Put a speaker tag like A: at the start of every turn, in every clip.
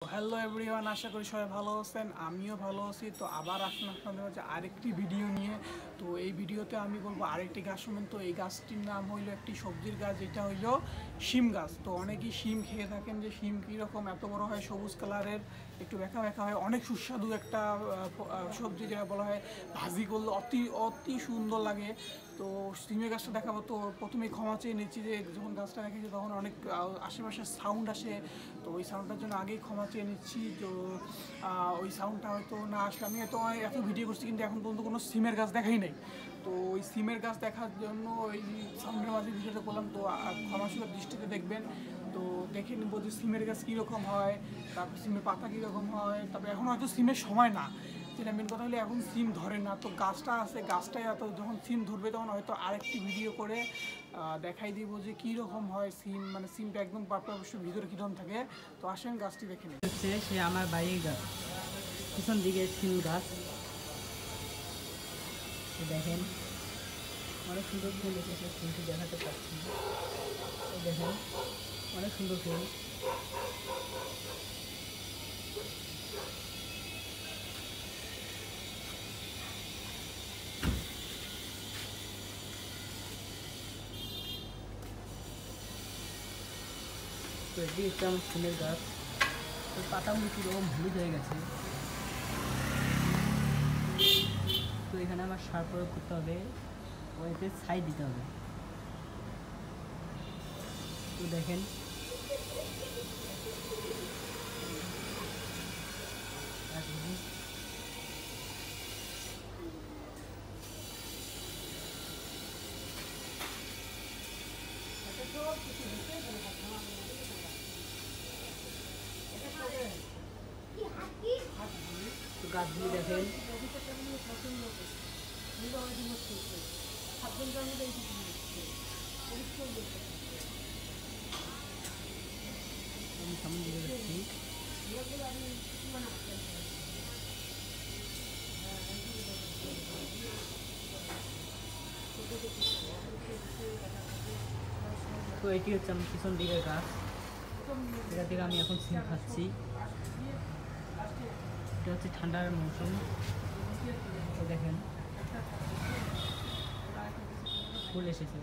A: Hello everyone, আশা করি সবাই ভালো আছেন। আমিও ভালো আছি। তো আবার আসলাম আপনাদের মাঝে আরেকটি ভিডিও নিয়ে। তো এই ভিডিওতে আমি বলবো আরেকটি গাছ শুনবেন। তো এই গাছটির নাম হইলো একটি সবজির গাছ, এটা হইলো শিম গাছ। তো অনেকেই শিম খেয়ে থাকেন যে শিম কীরকম এত বড় হয়, সবুজ কালারের, একটু ব্যাখা ব্যাখা হয়, অনেক সুস্বাদু একটা সবজি, যেটা বলা হয় ভাজি করলে অতি অতি সুন্দর লাগে। তো শিমের গাছটা দেখাবো। তো প্রথমেই ক্ষমা চেয়ে নিচ্ছি যে যখন গাছটা দেখেছি তখন অনেক আশেপাশে সাউন্ড আসে। তো ওই সাউন্ডটার জন্য আগেই ক্ষমা চেয়ে নিচ্ছি। তো ওই সাউন্ডটা হয়তো না আসলে, আমি হয়তো এত ভিডিও করছি কিন্তু এখন পর্যন্ত কোনো সিমের গাছ দেখাই নাই। তো ওই সিমের গাছ দেখার জন্য ওই সাউন্ডের মাঝে ভিডিওটা করলাম। তো ক্ষমাসুলভ দৃষ্টিতে দেখবেন। তো দেখে নিব যে সিমের গাছ কীরকম হয়, তারপর সিমের পাতা কীরকম হয়। তারপরে এখন হয়তো সিমের সময় না, যেটা মেন কথা হলে এখন সিম ধরে না। তো গাছটা আছে, গাছটাই এত যখন সিম ধরবে তখন হয়তো আরেকটি ভিডিও করে দেখাই দিব যে কীরকম হয় সিম, মানে সিমটা একদম পাপড়া অবশ্য ভিতরে কীরকম থাকে। তো আসেন গাছটি দেখে নিই।
B: হচ্ছে সে আমার বাড়ির গাছ, পিছন দিকে সিম গাছ। দেখেন অনেক সুন্দর ফুল এসেছে, ফুলটি দেখাতে পাচ্ছি। দেখেন অনেক সুন্দর ফুল। তো এটি হচ্ছে আমার সিমের গাছ। তো পাতাগুলো কীরকম হলুদ হয়ে গেছে। তো এখানে আমার সার প্রয়োগ করতে হবে, ওইতে ছাই দিতে হবে। তো দেখেন তো গাছগুলি দেখেন আমি সামনে দিকে যাচ্ছি। তো এটি হচ্ছে আমার পিছন দিকের গাছ, এটা থেকে আমি এখন সিম খাচ্ছি। এটা হচ্ছে ঠান্ডার মৌসুম। তো দেখেন ফুল এসেছে।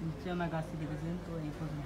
B: নিশ্চয়ই আমার গাছটি দেখেছেন। তো এই পর্যন্ত।